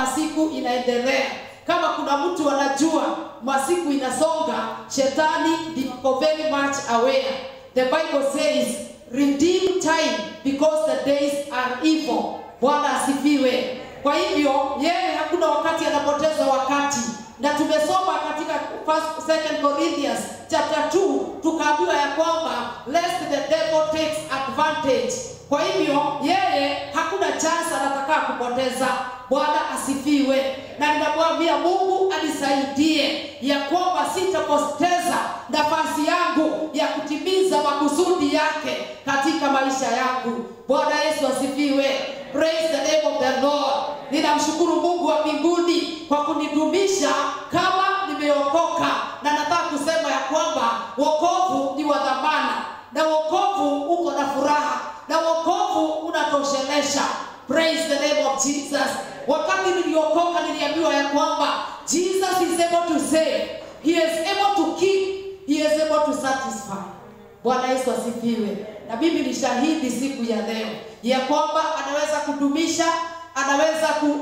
masiku inaendelea. Kama kuna mtu anajua masiku inasonga, shetani iko very much aware. The Bible says, redeem time because the days are evil. Bwana asifiwe. Kwa hivyo yeye hakuna wakati anapoteza wakati. Na tumesoma katika 2 Corinthians chapter 2 tukaambiwa ya kwamba lest the devil takes advantage. Kwa hivyo yeye hakuna chance anataka kupoteza. Bwana asifiwe. Na ninamwambia Mungu anisaidie ya kwamba sitapoteza nafasi yangu ya kutimiza makusudi yake katika maisha yangu. Bwana Yesu asifiwe. Praise the name of the Lord. Ninamshukuru Mungu wa mbinguni kwa kunidumisha kama nimeokoka, na nataka kusema ya kwamba wokovu ni wa dhamana, na wokovu uko na furaha, na wokovu unatoshelesha. Praise the name of Jesus. Wakati niliokoka niliambiwa ya kwamba Jesus is able to save, he is able to keep, he is able to satisfy. Bwana Yesu asifiwe. Na mimi ni shahidi siku ya leo ya kwamba anaweza kudumisha,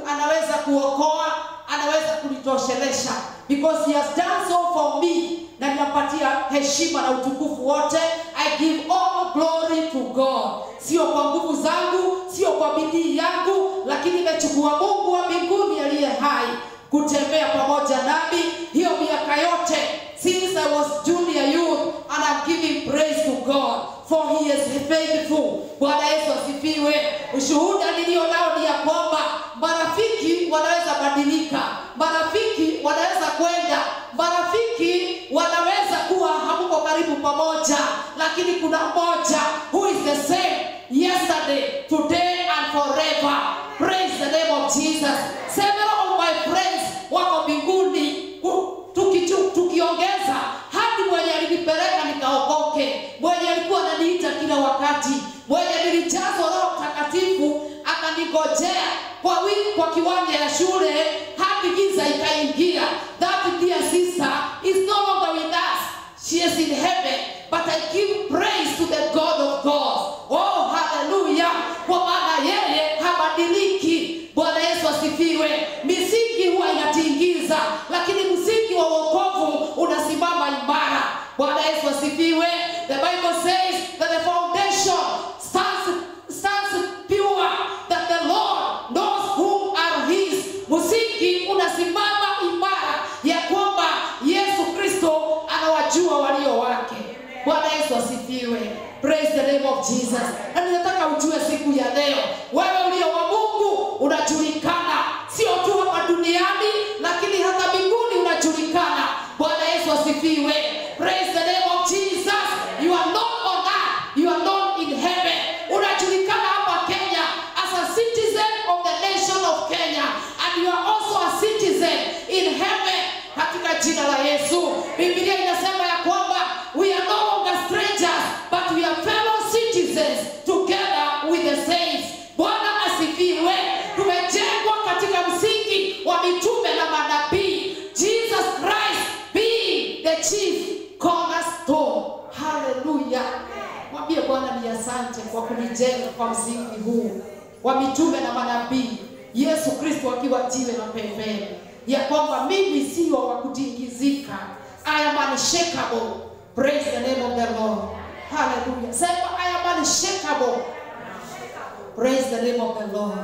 anaweza kuokoa, anaweza kunitoshelesha, because he has done so for me. Na ninapatia heshima na utukufu wote. I give all glory to God. Sio kwa nguvu zangu, sio kwa bidii yangu, lakini nimechukua Mungu wa mbinguni aliye hai kutembea pamoja nami hiyo miaka yote, since I was junior youth, and I'm giving praise to God for he is faithful. Bwana Yesu asifiwe. Ushuhuda nilio nao ni ya kwamba marafiki wanaweza badilika, marafiki wanaweza kwenda, marafiki wanaweza kuwa hamuko karibu pamoja, lakini kuna mmoja who is the same yesterday, today and forever. Praise the name of Jesus. Several of my friends wako mbinguni, tukiongeza hadi mwenye alinipeleka nikaokoke, mwenye alikuwa ananiita kila wakati, mwenye nilijazwa Roho Mtakatifu akanigojea kwa kiwanja ya shule hadi giza ikaingia. That dear sister is no longer with us. She is in heaven. But I give praise to the God of gods. Oh, hallelujah. Kwa maana yeye habadiliki. Bwana Yesu asifiwe. Misingi huwa inatingiza, lakini msingi wa wokovu unasimama imara. Bwana Yesu asifiwe. The Bible says that the foundation stands pure, that the Lord knows whom are his. Msingi unasimama imara ya kwamba Yesu Kristo anawajua walio wake. Bwana Yesu asifiwe. Praise the name of Jesus. Na ninataka ujue siku ya leo, wewe ulio wa Mungu unajulikana, sio tu hapa duniani, lakini hata mbinguni unajulikana. Bwana Yesu asifiwe. Praise the name of Jesus. You are not on earth, you are not in heaven. Unajulikana hapa Kenya as a citizen of the nation of Kenya, and you are also a citizen in heaven katika jina la Yesu. Biblia inasema ya kwamba we are no longer strangers, but we are fellow citizens together with the saints. Bwana asifiwe. Tumejengwa katika msingi wa mitume na manabii, Jesus Christ being the chief cornerstone. Hallelujah. Mwambie Bwana ni asante kwa kunijenga kwa msingi huu wa mitume na manabii, Yesu Kristo akiwa jiwe la pembeni, ya kwamba mimi sio wa kutingizika. I am unshakable. Praise the name of the Lord. Hallelujah. Say, I am unshakable. Praise the name of the Lord.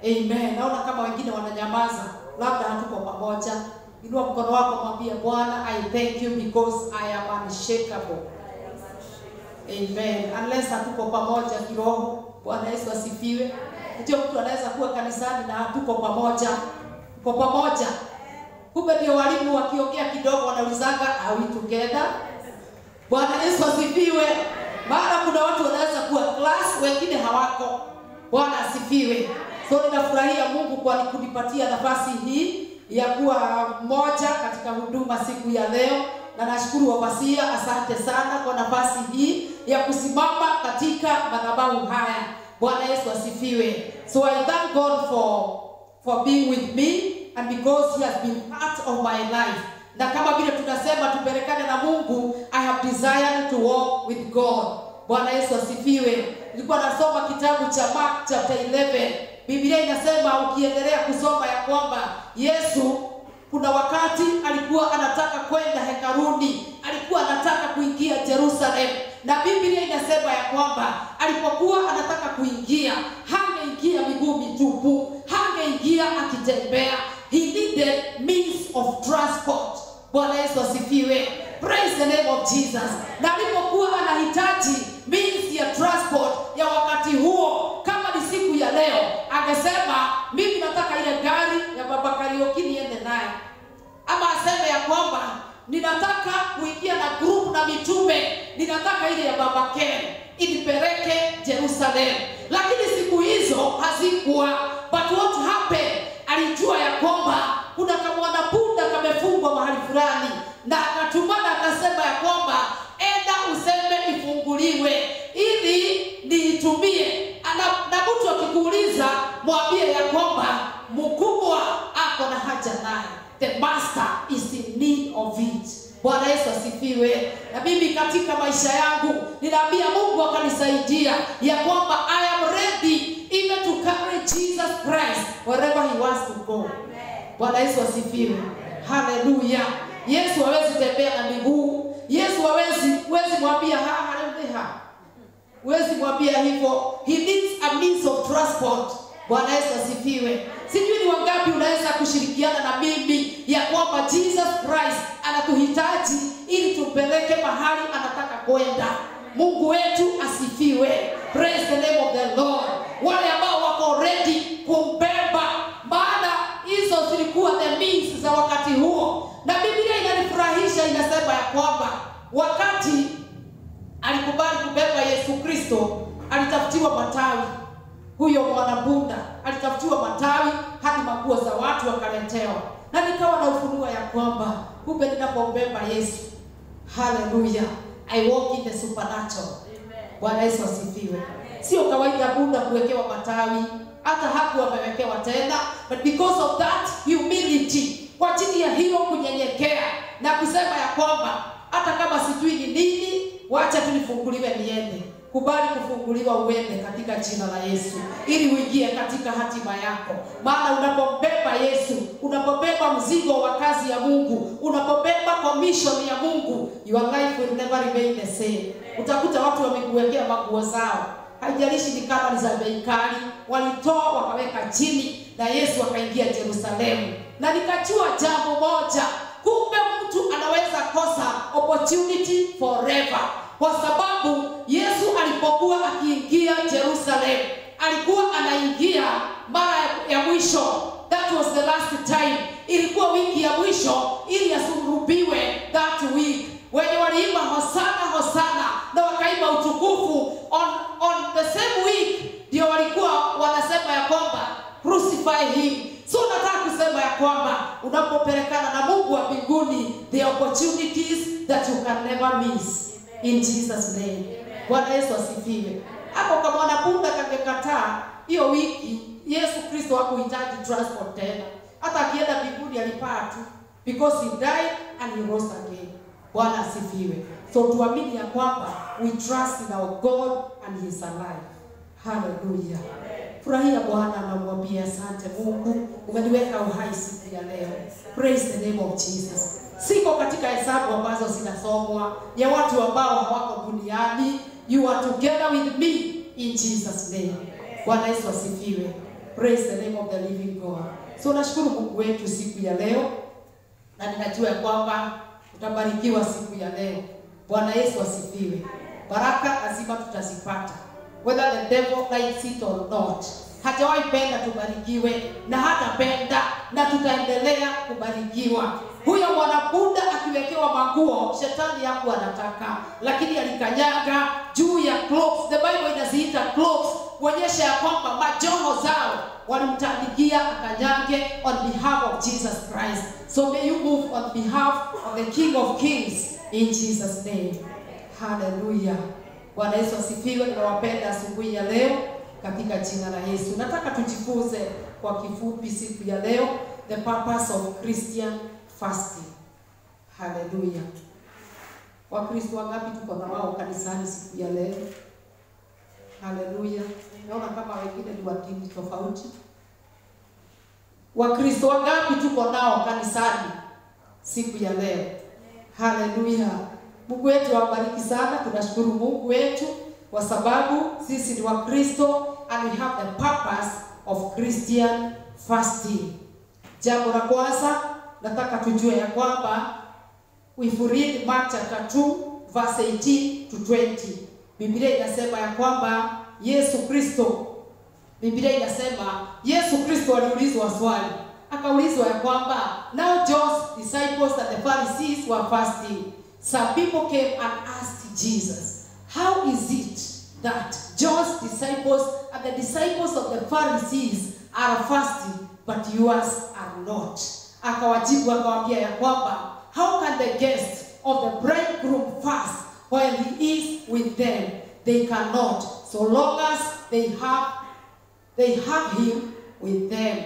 Amen. Naona kama wengine wananyamaza, labda hatuko pamoja. Inua mkono wako, mwambie Bwana, I thank you because I am unshakable. Amen. Unless hatuko pamoja kiroho. Bwana Yesu asifiwe. Ndio mtu anaweza kuwa kanisani na hatuko pamoja. Kwa pamoja. Kumbe ndio walimu wakiongea kidogo wanaulizanga, are we together? Bwana Yesu asifiwe. Maana kuna watu wanaweza kuwa class, wengine hawako. Bwana asifiwe. So ninafurahia Mungu kwa kunipatia nafasi hii ya kuwa mmoja katika huduma siku ya leo, na nashukuru wapasia, asante sana kwa nafasi hii ya kusimama katika madhabahu haya. Bwana Yesu asifiwe. So I thank God for being with me, and because he has been part of my life. Na kama vile tunasema tupelekane na Mungu, I have desired to walk with God. Bwana Yesu asifiwe. Nilikuwa nasoma kitabu cha Mark chapter 11 Biblia inasema ukiendelea kusoma ya kwamba Yesu kuna wakati alikuwa anataka kwenda hekaluni, alikuwa anataka kuingia Jerusalem, na Biblia inasema ya kwamba alipokuwa anataka kuingia, hangeingia miguu mitupu, hangeingia akitembea. He needed means of transport. Bwana Yesu asifiwe. Praise the name of Jesus. Na alipokuwa anahitaji means ya transport ya wakati huo, kama ni siku ya leo, angesema mimi nataka ile gari ya Baba Kariuki niende naye. Ama aseme ya kwamba ninataka kuingia na group na mitume, ninataka ile ya Baba Ken inipeleke Jerusalem. Lakini siku hizo hazikuwa. But what happened? Alijua ya kwamba kuna kamwana punda kamefungwa mahali fulani, na akatumana akasema ya kwamba enda useme ifunguliwe ili niitumie. Na mtu akikuuliza mwambie ya kwamba mkubwa ako na haja naye. The master is in need of it. Bwana Yesu asifiwe. Na mimi katika maisha yangu ninaambia Mungu akanisaidia ya kwamba I am ready even to carry Jesus Christ wherever he wants to go. Bwana Yesu asifiwe. Hallelujah. Yesu hawezi tembea na miguu. Yesu huwezi mwambia haleluya. Huwezi mwambia hivyo. He needs a means of transport. Bwana Yesu asifiwe. Sijui ni wangapi unaweza kushirikiana na mimi ya kwamba Jesus Christ anatuhitaji ili tupeleke mahali anataka kwenda. Mungu wetu asifiwe. Praise the name of the Lord. Wale ambao wako ready kumbeba, maana hizo zilikuwa the means za wakati huo. Na Biblia inanifurahisha, inasema ya kwamba wakati alikubali kubeba Yesu Kristo, alitafutiwa matawi. Huyo mwanabunda alitafutiwa matawi hadi maguo za watu wakaletewa. Na nikawa na ufunuo ya kwamba kumbe ninapombeba Yesu, hallelujah, I walk in the supernatural. Bwana Yesu asifiwe. Sio kawaida bunda kuwekewa matawi, hata hakuwa amewekewa tena, but because of that humility, kwa ajili ya hilo kunyenyekea na kusema ya kwamba hata kama sijui ni nini, wacha tunifunguliwe niende. Kubali kufunguliwa uende katika jina la Yesu ili uingie katika hatima yako. Maana unapombeba Yesu, unapobeba mzigo wa kazi ya Mungu, unapobeba commission ya Mungu, your life will never remain the same. Utakuta watu wamekuwekea maguo zao, haijalishi ni kama ni za bei kali, walitoa wakaweka chini, na Yesu akaingia Yerusalemu. Na nikajua jambo moja, kumbe mtu anaweza kosa opportunity forever. Kwa sababu Yesu alipokuwa akiingia Jerusalem, alikuwa anaingia mara ya mwisho. That was the last time. Ilikuwa wiki ya mwisho ili asulubiwe that week. Wenye waliimba Hosana Hosana na wakaimba utukufu on the same week, ndio walikuwa wanasema ya kwamba crucify him. So nataka kusema ya kwamba unapopelekana na Mungu wa mbinguni, the opportunities that you can never miss. In Jesus name. Bwana Yesu asifiwe. Hapo kama mwanapunda kangekataa hiyo wiki, Yesu Kristo hakuhitaji transport tena. Hata akienda mbinguni alipaa tu, because he died and he rose again. Bwana asifiwe. So tuamini ya kwamba we trust in our God and he is alive. Hallelujah. Furahia Bwana na mwambie asante Mungu, umeniweka uhai siku ya leo. Praise the name of Jesus. Siko katika hesabu ambazo zinasomwa ya watu ambao hawako duniani. You are together with me in Jesus name. Bwana Yesu asifiwe. Praise the name of the living God. So nashukuru Mungu wetu siku ya leo, na ninajua kwamba utabarikiwa siku ya leo. Bwana Yesu asifiwe. Baraka lazima tutazipata, whether the devil likes it or not. Hajawahi penda tubarikiwe, na hatapenda, na tutaendelea kubarikiwa. Huyo mwanapunda akiwekewa maguo, shetani hapo anataka, lakini alikanyaga juu ya cloaks. The Bible inaziita cloaks, kuonyesha ya kwamba majoho zao walimtandikia akanyange on behalf of Jesus Christ. So may you move on behalf of the King of Kings in Jesus name. Hallelujah. Bwana Yesu asifiwe. Ninawapenda asubuhi ya leo katika jina la Yesu. Nataka tujifunze kwa kifupi siku ya leo the purpose of Christian fasting. Hallelujah. Wakristo wangapi tuko na wao kanisani siku ya leo? Hallelujah. Naona kama wengine ni wa dini tofauti. Wakristo wangapi tuko nao kanisani siku ya leo? Haleluya. Mungu wetu awabariki sana. Tunashukuru Mungu wetu kwa sababu sisi ni Wakristo and we have the purpose of Christian fasting. Jambo la kwanza nataka tujue ya kwamba if we read Mark chapter 2 verse 18 to 20, Biblia inasema ya kwamba Biblia inasema Yesu Kristo aliulizwa swali. Akaulizwa ya kwamba now John's disciples and the Pharisees were fasting. Some people came and asked Jesus, how is it that John's disciples and the disciples of the Pharisees are fasting but yours are not? Akawajibu akawaambia ya kwamba, how can the guests of the bridegroom fast while he is with them? They cannot, so long as they have him with them.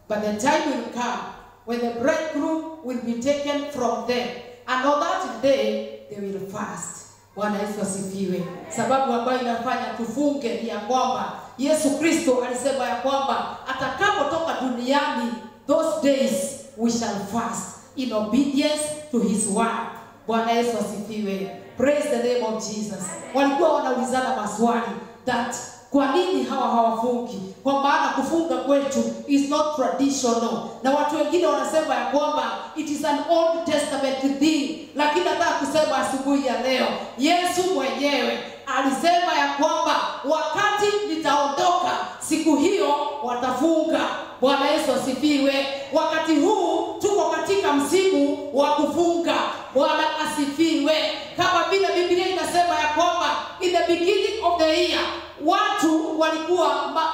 But the time will come when the bridegroom will be taken from them, and on that day they will fast. Bwana Yesu asifiwe. Sababu ambayo inafanya tufunge ni ya kwamba Yesu Kristo alisema ya kwamba atakapotoka duniani, those days we shall fast in obedience to his word. Bwana Yesu asifiwe. Praise the name of Jesus. Walikuwa wanaulizana maswali that kwa nini hawafungi? Kwa maana kufunga kwetu is not traditional. Na watu wengine wanasema ya kwamba it is an Old Testament thing. Lakini nataka kusema asubuhi ya leo, Yesu mwenyewe alisema ya kwamba wakati nitaondoka, siku hiyo watafunga. Bwana Yesu asifiwe. Wakati huu tuko katika msimu wa kufunga. Bwana asifiwe. Kama vile Biblia inasema ya kwamba in the beginning of the year, watu walikuwa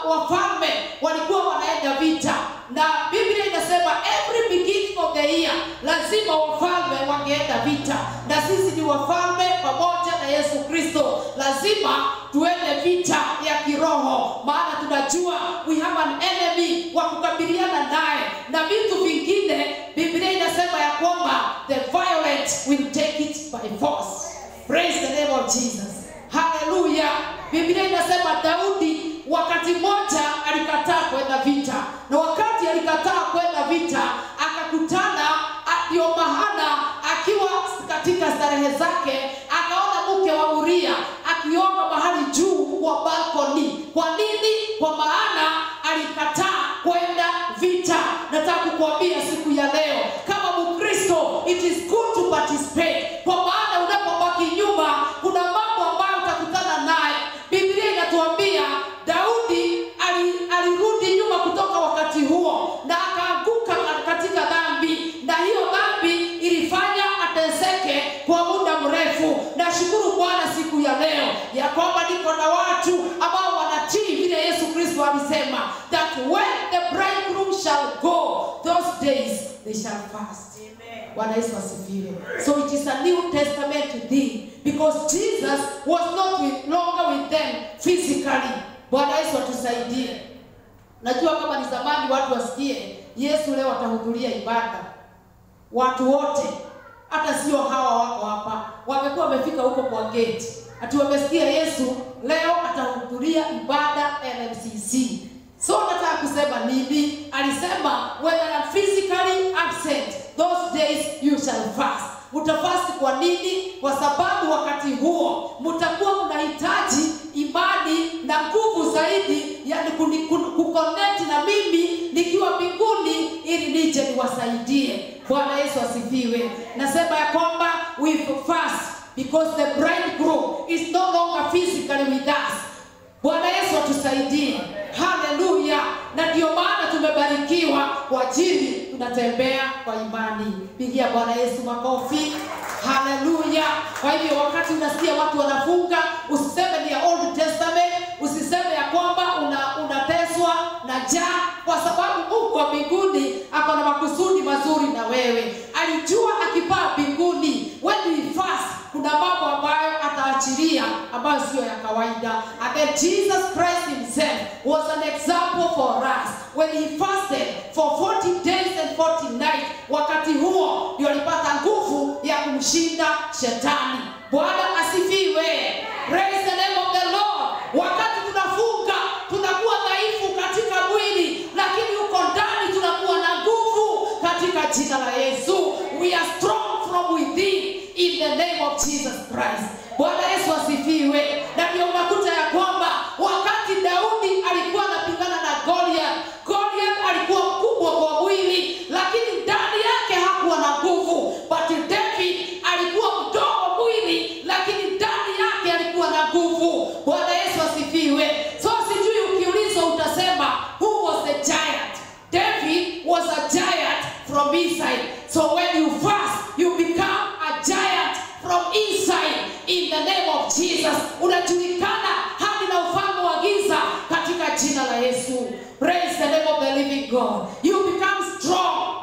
wafalme walikuwa wanaenda vita, na Biblia inasema every beginning of the year lazima wafalme wangeenda vita, na sisi ni wafalme pamoja na Yesu Kristo, lazima tuende vita ya kiroho, maana tunajua we have an enemy wa kukabiliana naye, na vitu vingine Biblia inasema ya kwamba the violent will take it by force. Praise the name of Jesus. Hallelujah. Biblia inasema Daudi wakati mmoja alikataa kwenda vita, na wakati alikataa kwenda vita akakutana ndio mahana akiwa katika starehe zake akaona mke wa Uria akiomba mahali juu kwa balcony. Kwa nini? Kwa maana alikataa kwenda vita. Nataka kukuambia siku ya leo kama Mkristo, it is good to participate, kwa maana unapobaki nyuma kuna mambo ambayo utakutana naye. Biblia inatuambia Daudi alirudi nyuma kutoka wakati huo na akaanguka katika dhambi, na hiyo dhambi ilifanya ateseke kwa muda mrefu. Nashukuru Bwana siku ya leo ya kwamba niko na watu ambao wanatii vile Yesu Kristo alisema that when the bridegroom shall go, those days they shall fast. Bwana Yesu asifiwe. So it is a New Testament thing, because Jesus was not longer with them physically. Bwana Yesu atusaidie. Najua kama ni zamani watu wasikie Yesu leo atahudhuria ibada. Watu wote, hata sio hawa wako hapa, wamekuwa wamefika huko kwa gate, ati wamesikia Yesu leo atahudhuria ibada LMCC. So nataka kusema nini? Alisema when I am physically absent, those days you shall fast. Mutafasti kwa nini? Kwa sababu wakati huo mtakuwa mnahitaji imani na nguvu zaidi, yani kuconnect na mimi nikiwa mbinguni ili nije niwasaidie. Bwana Yesu asifiwe. Nasema ya kwamba we fast because the bridegroom is no longer physically with us. Bwana Yesu atusaidie. Haleluya. Na ndio maana tumebarikiwa kwa ajili tunatembea kwa imani. Pigia Bwana Yesu makofi. Haleluya. Kwa hivyo wakati unasikia watu wanafunga, usiseme ni ya Old Testament, usiseme ya kwamba unateswa na njaa, kwa sababu Mungu wa mbinguni ako na makusudi mazuri na wewe. Alijua akipaa mbinguni when we fast kuna mambo ambayo ataachilia ambayo sio ya kawaida. And then Jesus Christ himself was an example for us when he fasted for 40 days and 40 nights. Wakati huo ndio alipata nguvu ya kumshinda shetani. Bwana asifiwe. Praise the name of the Lord. Wakati tunafunga tunakuwa dhaifu katika mwili, lakini uko ndani tunakuwa jina la Yesu. We are strong from within in the name of Jesus Christ. Bwana Yesu asifiwe. Na ndio unakuta ya kwamba wakati Daudi alikuwa anapigana na Goliath, Goliath alikuwa mkubwa kwa mwili, lakini ndani yake hakuwa na nguvu. But David alikuwa mdogo mwili, lakini ndani yake alikuwa na nguvu. Bwana Yesu asifiwe. So sijui ukiulizwa utasema who was the giant? David was a giant from inside. So when you fast, you become a giant from inside in the name of Jesus. Unajulikana hadi na ufalme wa giza katika jina la Yesu. Praise the name of the living God. You become strong.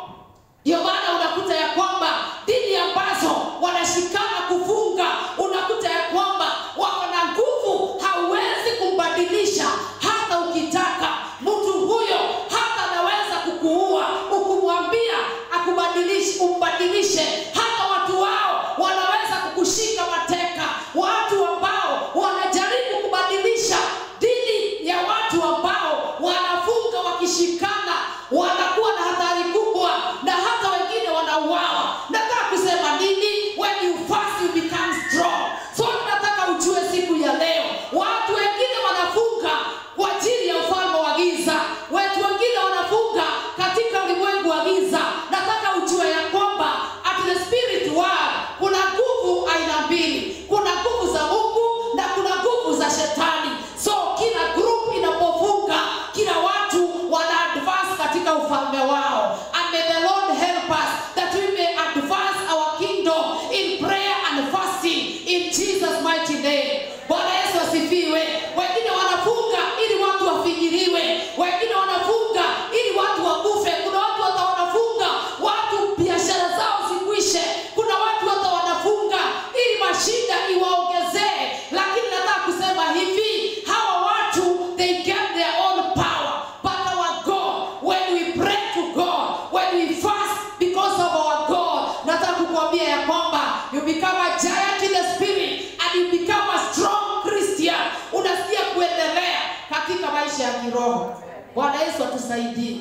Ndio maana unakuta ya kwamba dini ambazo wanashikana kufunga, unakuta ya kwamba wako na nguvu, hauwezi kumbadilisha hata ukitaka. Mtu huyo hata anaweza kukuua, ukumwambia akubadilishe, umbadilishe. Hata watu wao wanaweza kukushika mateka. Watu ambao wanajaribu kubadilisha dini ya watu ambao wanafunga wakishikana, wanakuwa na hatari kubwa, na hata wengine wanauawa. Nataka kusema nini? When you fast you become strong. So nataka ujue siku ya leo, watu wengine wanafunga kwa ajili ya ufalme wa giza, watu wengine wanafunga katika ulimwengu wa giza. Nataka ujue ya kwamba at the spirit world kuna nguvu aina mbili. Kuna nguvu za Mungu na kuna nguvu za shetani. So kila group inapofunga, kila watu wana advance katika ufalme wao. And may the Lord help us that we may advance our kingdom in prayer and fasting in Jesus mighty name. Bwana Yesu asifiwe. Wengine wanafunga ili watu wafikiriwe, wengine wanafunga ili watu wakufe. Kuna watu hata wanafunga watu biashara zao zikwishe. Kuna watu hata wanafunga ili mashida iwaongezee. Lakini nataka kusema hivi, hawa watu they get their own power. But our God, when we pray to God, when we fast because of our God, nataka kukuambia ya kwamba you become a giant in the spirit and you become a strong Christian. Unasikia kuendelea katika maisha ya kiroho. Bwana Yesu atusaidie.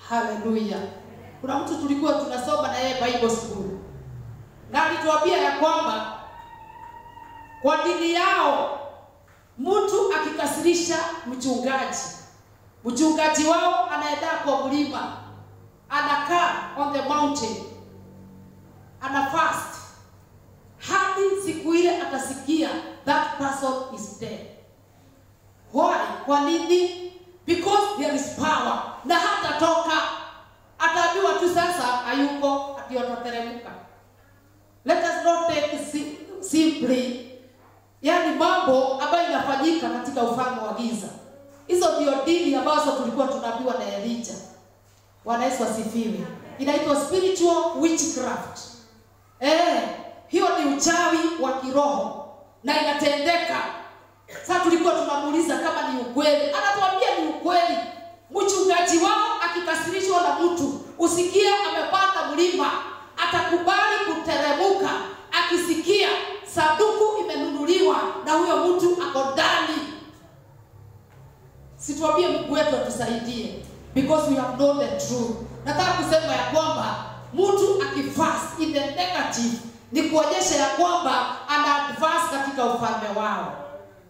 Hallelujah. Kuna mtu tulikuwa tunasoma na yeye Bible school, na alituambia ya kwamba kwa dini yao mtu akikasirisha mchungaji wao anaenda kwa mlima, anakaa on the mountain, ana fast hadi siku ile atasikia that person is dead. Why? Kwa nini? Because there is power. Na hata toka ataambiwa tu sasa hayuko, atiototeremka. Let us not take simply yani mambo ambayo inafanyika katika ufalme wa giza. Hizo ndio dini ambazo tulikuwa tunaambiwa na Elijah. Bwana Yesu asifiwe. Inaitwa spiritual witchcraft. Hiyo ni uchawi wa kiroho na inatendeka. Sasa tulikuwa tunamuuliza kama ni ukweli. Anatuambia ni ukweli. Mchungaji wao akikasirishwa na mtu, usikie amepanda mlima, atakubali kuteremuka akisikia sanduku imenunuliwa na huyo mtu ako ndani. Situambie Mungu wetu atusaidie, because we have known the truth. Nataka kusema ya kwamba mtu akifast in the negative ni kuonyesha ya kwamba ana advance katika ufalme wao.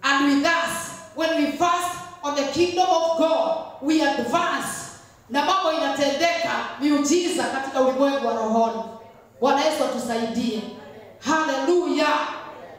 And with us, when we fast on the kingdom of God, we advance. Na mambo inatendeka miujiza katika ulimwengu wa rohoni. Bwana Yesu atusaidie. Hallelujah.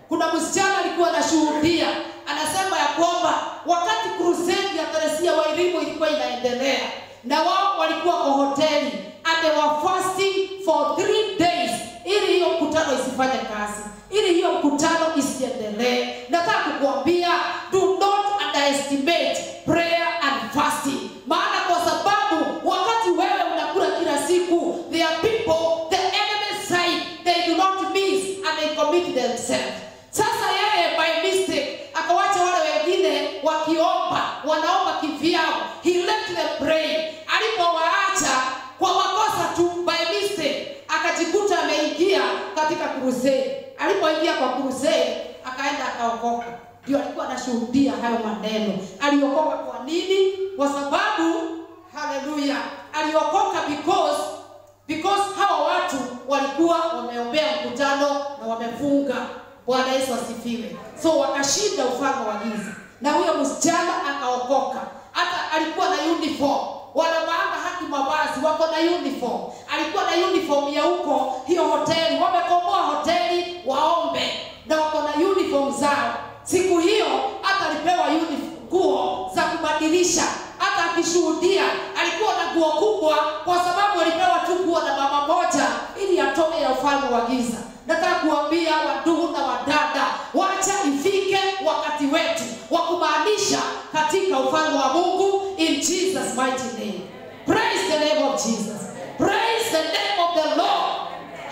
Kuna msichana alikuwa anashuhudia, anasema ya kwamba wakati crusade ya Teresia wa Irimo ilikuwa inaendelea, na wao walikuwa kwa hoteli and they were fasting for 3 days ili hiyo mkutano isifanye kazi, ili hiyo mkutano isiendelee. Nataka kukuambia, do not underestimate prayer and fasting. Maana kwa sababu wakati wewe unakula kila siku, there are people, the enemy side, they do not miss and they commit themselves. Sasa yeye by mistake akawacha wale wengine wakiomba, wanaomba kivyao. He let them pray. Alipowaacha kwa makosa tu by mistake, akajikuta ameingia katika crusade. Alipoingia kwa crusade, akaenda akaokoka. Ndio alikuwa anashuhudia hayo maneno. Aliokoka kwa nini? Kwa sababu hallelujah, aliokoka because wamebea mkutano na wamefunga. Bwana Yesu asifiwe. So wakashinda ufalme wa giza. Na huyo msichana akaokoka. Hata alikuwa na uniform. Wanamaanga haki mavazi wako na uniform. Alikuwa na uniform ya huko hiyo hoteli. Wamekomboa hoteli waombe. Na wako na uniform zao. Siku hiyo hata alipewa nguo za kubadilisha. Hata akishuhudia alikuwa na nguo kubwa kwa sababu alipewa tu nguo na mama moja ili atoke ya ufalme wa giza. Nataka kuambia wandugu na wadada, wacha ifike wakati wetu wa kumaanisha katika ufalme wa Mungu in Jesus mighty name. Praise the name of Jesus. Praise the name of the Lord.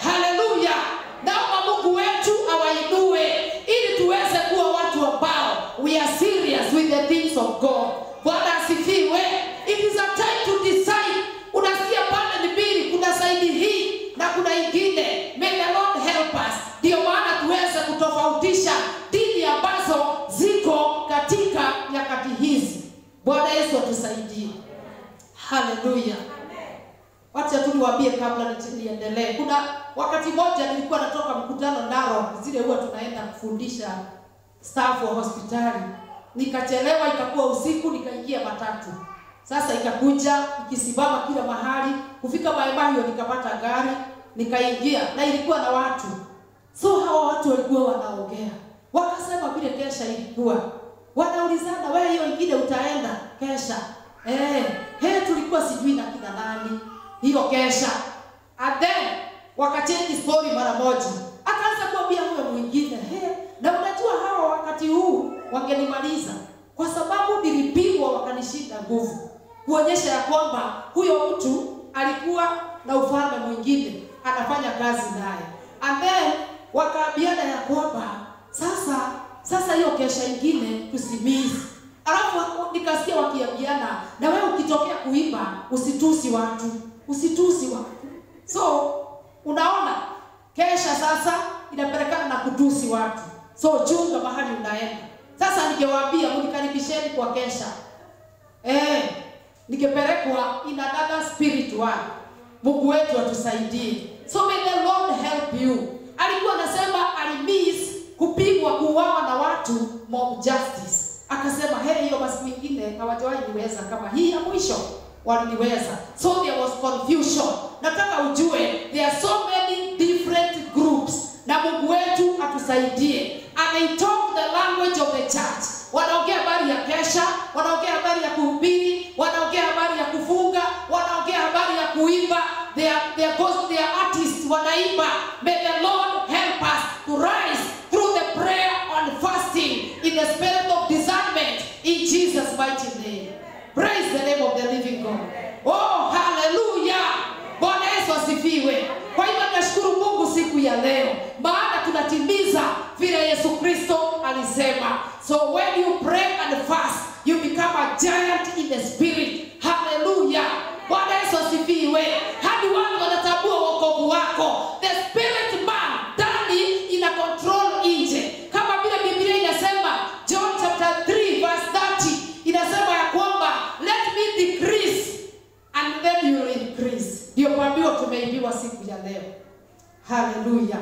Hallelujah. Naomba Mungu wetu awainue ili tuweze kuwa watu ambao we are serious with the things of God. Bwana asifiwe. It is a time to decide. Unasikia pande ni mbili, kuna saidi hii na kuna ingine. May the Lord help us. Ndio maana tuweze kutofautisha dini ambazo ziko katika nyakati hizi. Bwana Yesu atusaidie. Hallelujah. Wacha tu niwaambie kabla niendelee. Kuna wakati mmoja nilikuwa natoka mkutano Narok, zile huwa tunaenda kufundisha staff wa hospitali. Nikachelewa, ikakuwa usiku, nikaingia matatu. Sasa ikakuja ikisimama kila mahali, kufika Maimahiyo nikapata gari, nikaingia na ilikuwa na watu. So hao watu walikuwa wanaongea. Wakasema vile kesha ilikuwa. Wanaulizana, wewe hiyo ingine utaenda kesha? Tulikuwa sijui na kina nani hiyo kesha. And then wakachange story mara moja. Akaanza kuambia huyo mwingine, na unajua hawa wakati huu wangenimaliza kwa sababu nilipigwa wakanishinda nguvu. Kuonyesha ya kwamba huyo mtu alikuwa na ufalme mwingine anafanya kazi naye. And then wakaambiana ya kwamba sasa hiyo kesha ingine tusimisi. Alafu nikasikia wakiambiana, na wewe ukitokea kuimba usitusi watu. So unaona kesha sasa inapelekana na kutusi watu. So chunga mahali unaenda. Sasa ningewaambia mnikaribisheni kwa kesha. Nikipelekwa in another spirit one. Mungu wetu atusaidie. So may the Lord help you. Alikuwa anasema alimiss kupigwa kuuawa na watu mob justice. Akasema hiyo basi wengine hawajawahi niweza kama hii ya mwisho waliniweza. So there was confusion. Nataka ujue there are so many different groups. Na Mungu wetu atusaidie. And they talk the language of the church. Wanaongea habari ya kesha, wanaongea habari ya kuhubiri, wanaongea habari ya kufunga, wanaongea habari ya kuimba. They are artists wanaimba. May the Lord help us to rise through the prayer and fasting in the spirit of discernment in Jesus mighty name. Praise the name of the living God. Oh, hallelujah. Bwana Yesu asifiwe. Kwa hivyo nashukuru Mungu siku ya leo, maana tunatimiza vile Yesu Kristo alisema. So when you pray and fast, you become a giant in the spirit. Hallelujah. Bwana Yesu asifiwe. Hadi watu wanatambua wokovu wako. The spirit man ndani ina control nje. Kama vile Biblia inasema John chapter 3 verse 30 inasema ya kwamba let me decrease and then you will increase. Ndio kwambio tumeibiwa siku ya leo. Hallelujah.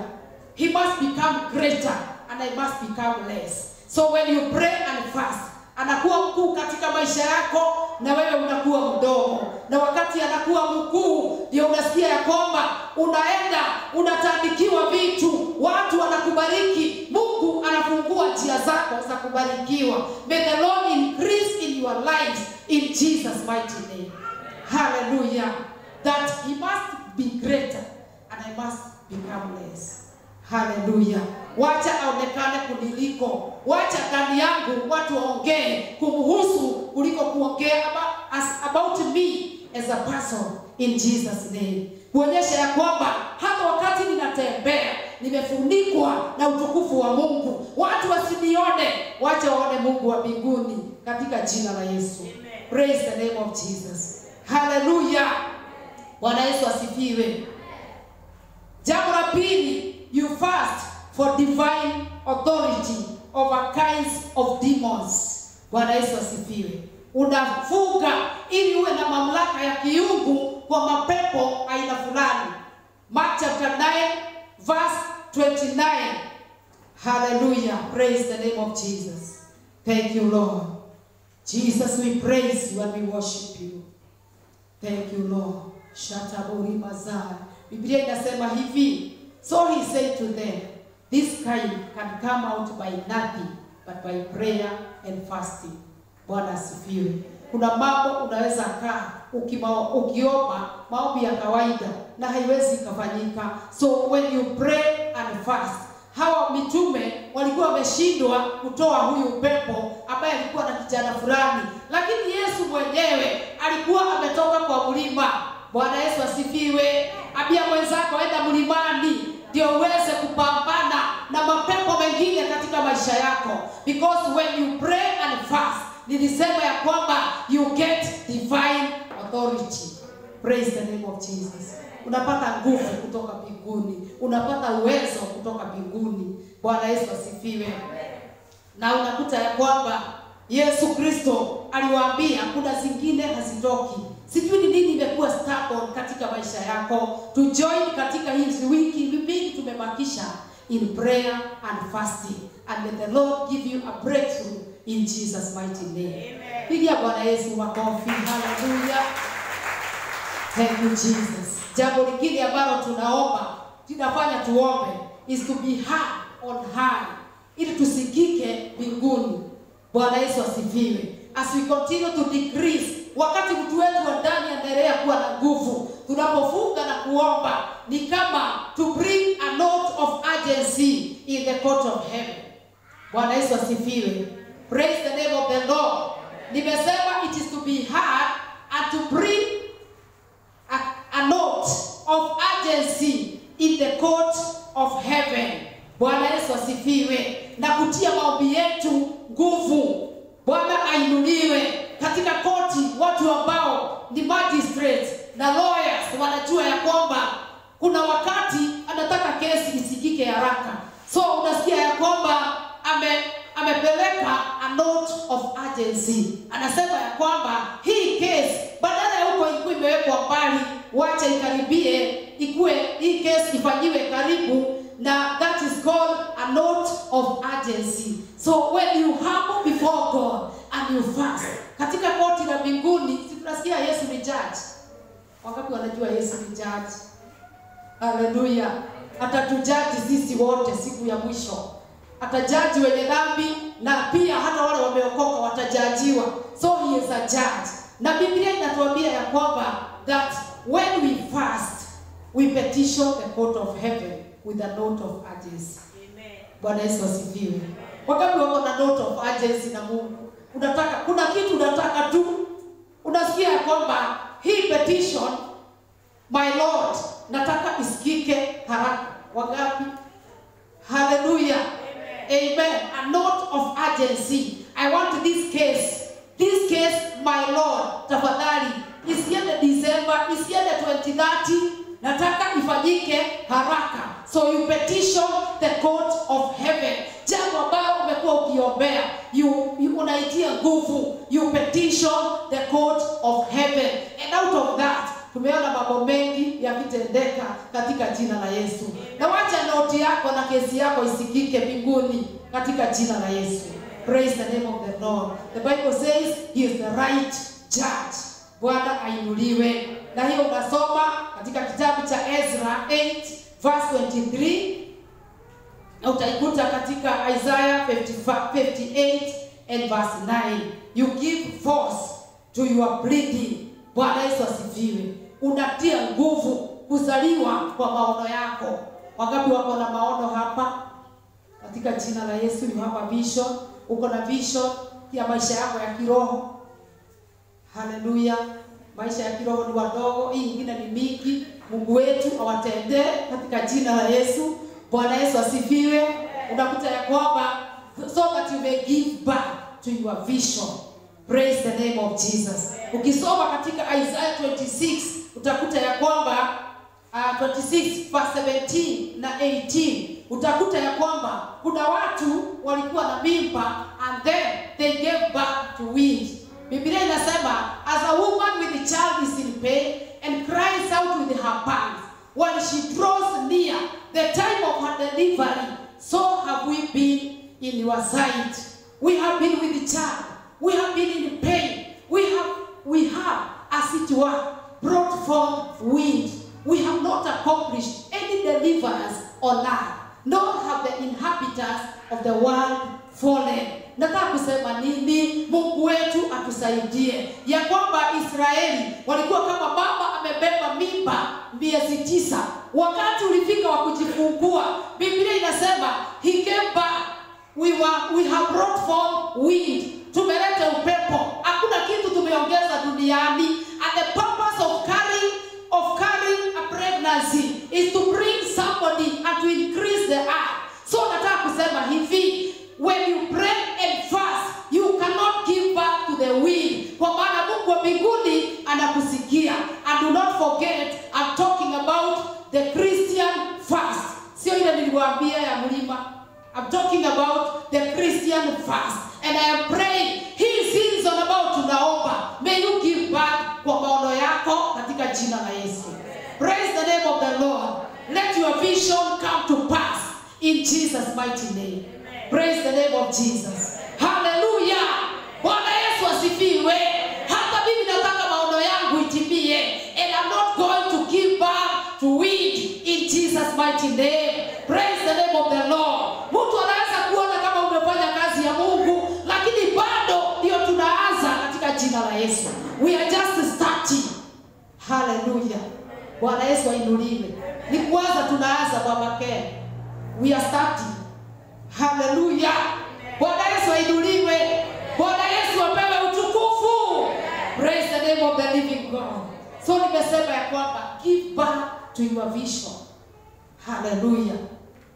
He must become greater and I must become less. So when you pray and fast, anakuwa mkuu katika maisha yako na wewe unakuwa mdogo. Na wakati anakuwa mkuu, ndio unasikia ya kwamba unaenda unatandikiwa vitu, watu wanakubariki, Mungu anafungua njia zako za kubarikiwa. May the Lord increase in your lives in Jesus mighty name. Hallelujah. That he must be greater and I must become less. Hallelujah. Wacha aonekane kuniliko. Wacha ndani yangu watu waongee kumhusu kuliko kuongea about me as a person in Jesus name. Kuonyesha ya kwamba hata wakati ninatembea nimefunikwa na utukufu wa Mungu. Watu wasinione, wacha waone Mungu wa mbinguni katika jina la Yesu. Amen. Praise the name of Jesus. Hallelujah. Bwana Yesu asifiwe. Jambo la pili, you fast for divine authority over kinds of demons. Bwana Yesu asifiwe. Unafunga ili uwe na mamlaka ya kiungu kwa mapepo aina fulani. Mark chapter 9 verse 29. Hallelujah. Praise the name of Jesus. Thank you, Lord. Jesus, we praise you and we worship you. Thank you, Lord. Shataburi mazai. Biblia inasema hivi. So he said to them, this kind can come out by nothing but by prayer and fasting. Bwana asifiwe. Kuna mambo unaweza kaa ukiomba maombi ya kawaida na haiwezi kufanyika. So when you pray and fast, hawa mitume walikuwa wameshindwa kutoa huyu pepo ambaye alikuwa na kijana fulani, lakini Yesu mwenyewe alikuwa ametoka kwa mlima. Bwana Yesu asifiwe. Ambia mwenzako enda mlimani ndio uweze kupambana na mapepo mengine katika maisha yako, because when you pray and fast, nilisema ya kwamba you get divine authority. Praise the name of Jesus. Unapata nguvu kutoka mbinguni, unapata uwezo kutoka mbinguni. Bwana Yesu asifiwe. Na unakuta ya kwamba Yesu Kristo aliwaambia kuna zingine hazitoki. Sijui ni nini imekuwa stubborn katika maisha yako. To join katika hizi wiki tumebakisha in prayer and fasting, and may the Lord give you a breakthrough in Jesus mighty name. Amen. Pigia Bwana Yesu makofi. Hallelujah. Thank you Jesus. Jambo lingine ambalo tunafanya tuombe is to be heard on high, ili tusikike mbinguni. Bwana Yesu asifiwe. As we continue to decrease, wakati mtu wetu wa ndani anaendelea kuwa na nguvu, tunapofunga na kuomba ni kama to bring a note of urgency in the court of heaven. Bwana Yesu asifiwe. Praise the name of the Lord. Nimesema it is to be heard and to bring a note of urgency in the court of heaven. Bwana Yesu asifiwe. Na kutia maombi yetu nguvu. Bwana ainuliwe katika koti. Watu ambao ni magistrates na lawyers wanajua ya kwamba kuna wakati anataka kesi isikike haraka. So unasikia ya kwamba amepeleka a note of urgency. Anasema ya kwamba hii case badala ya huko ikuwe imewekwa mbali, wacha ikaribie, hii case ifanyiwe karibu, na that is called a note of urgency. So when you humble before God and you fast, katika koti la mbinguni, tunasikia Yesu ni judge. Wangapi wanajua Yesu ni judge? Hallelujah. Atatujaji sisi wote siku ya mwisho. Atajaji wenye dhambi na pia hata wale wameokoka watajajiwa. So he is a judge. Na Biblia inatuambia ya kwamba that when we fast, we petition the court of heaven with a note of urgency. Amen. Bwana Yesu asifiwe. Wakati wako na note of urgency na Mungu, unataka kuna kitu unataka tu, unasikia ya kwamba hii petition, my Lord, nataka isikike haraka. Wangapi? Hallelujah. Amen. A note of urgency. I want this case, my Lord, tafadhali isiende December, isiende 2030, nataka ifanyike haraka. So you petition the court of heaven. Jambo ambalo umekuwa ukiombea, unaitia nguvu, you petition the court of heaven. And out of that, tumeona mambo mengi yakitendeka katika jina la Yesu. Na wacha noti yako na kesi yako isikike mbinguni katika jina la Yesu. Praise the name of the Lord. The Bible says he is the right judge. Bwana ainuliwe. Na hiyo unasoma katika kitabu cha Ezra 8 verse 23. Na utaikuta katika Isaiah 58 and verse 9. You give force to your bleeding. Bwana Yesu asifiwe. Unatia nguvu kuzaliwa kwa maono yako. Wangapi wako na maono hapa? Katika jina la Yesu, you have a vision. Uko na vision ya maisha yako ya kiroho. Hallelujah. Maisha ya kiroho ni wadogo, hii nyingine ni mingi. Mungu wetu awatendee katika jina la Yesu. Bwana Yesu asifiwe. Unakuta ya kwamba so that you may give back to your vision. Praise the name of Jesus. Ukisoma katika Isaiah 26 utakuta ya kwamba 26 verse 17 na 18 utakuta ya kwamba kuna watu walikuwa na mimba and then they gave birth to twins. Biblia inasema as a woman with a child is in pain and cries out with her pangs, when she draws near the time of her delivery, so have we been in your sight. We have been with child. We have been in pain. We have, as it were, brought forth wind. We have not accomplished any deliverance on earth, nor have the inhabitants of the world fallen. Nataka kusema nini? Mungu wetu atusaidie. Ya kwamba Israeli walikuwa kama baba amebeba mimba miezi 9. Wakati ulifika wa kujifungua, Biblia inasema he came back. We have brought forth wind. Tumeleta upepo. Hakuna kitu tumeongeza duniani. And the purpose of carrying a pregnancy is to bring somebody and to increase the earth. So nataka kusema hivi, when you pray and fast, you cannot give back to the wind. Kwa maana Mungu wa mbinguni anakusikia. And do not forget, I'm talking about the Christian fast. Sio ile niliwaambia ya mlima. I'm talking about the Christian fast. And I am praying, hii season about tunaomba, may you give back kwa maono yako katika jina la Yesu. Praise the name of the Lord. Let your vision come to pass in Jesus' mighty name. Amen. Praise the name of Jesus. Hallelujah. Bwana Yesu asifiwe. Hata mimi nataka maono yangu itimie. And I'm not going to give back to wind in Jesus' mighty name. Praise the name of the Lord. Mtu anaweza kuona kama umefanya kazi ya Mungu, lakini bado ndio tunaanza katika jina la Yesu. We are just starting. Hallelujah. Bwana Yesu ainuliwe. Ni kwanza tunaanza Baba Ken. We are starting. Hallelujah. Bwana Yesu ainuliwe. Bwana Yesu apewe utukufu. Praise the name of the living God. So nimesema ya kwamba give back to your vision. Hallelujah.